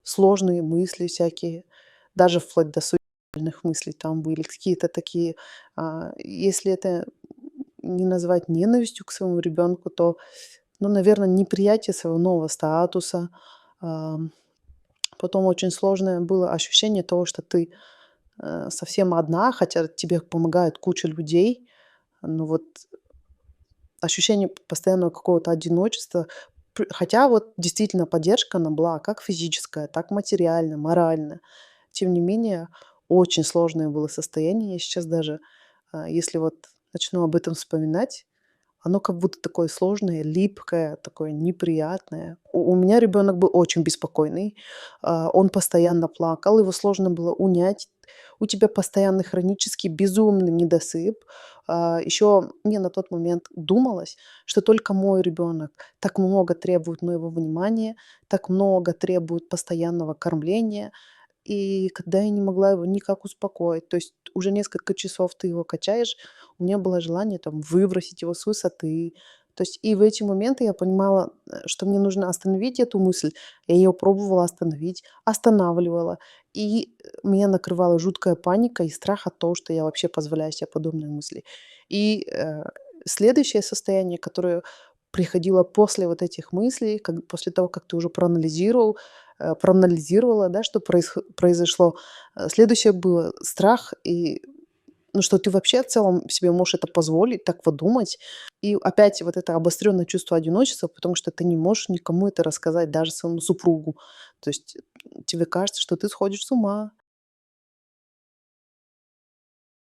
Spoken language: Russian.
сложные мысли всякие, даже вплоть до суицидальных мыслей там были, какие-то такие, если это не назвать ненавистью к своему ребенку, то, ну, наверное, неприятие своего нового статуса. Ам, Потом очень сложное было ощущение того, что ты совсем одна, хотя тебе помогает куча людей. Но вот ощущение постоянного какого-то одиночества. Хотя вот действительно поддержка, она была как физическая, так материальная, моральная. Тем не менее, очень сложное было состояние. Я сейчас даже, если вот начну об этом вспоминать, оно как будто такое сложное, липкое, такое неприятное. У меня ребенок был очень беспокойный, он постоянно плакал, его сложно было унять. У тебя постоянно хронический безумный недосып. Еще мне на тот момент думалось, что только мой ребенок так много требует моего внимания, так много требует постоянного кормления, и когда я не могла его никак успокоить, то есть уже несколько часов ты его качаешь, у меня было желание там выбросить его с высоты. То есть и в эти моменты я понимала, что мне нужно остановить эту мысль. Я ее пробовала остановить, останавливала. И меня накрывала жуткая паника и страх от того, что я вообще позволяю себе подобные мысли. И следующее состояние, которое приходило после вот этих мыслей, после того, как ты уже проанализировала, да, что произошло. Следующее было страх и ну, что ты вообще в целом себе можешь это позволить, так вот думать. И опять вот это обостренное чувство одиночества, потому что ты не можешь никому это рассказать, даже своему супругу. То есть тебе кажется, что ты сходишь с ума,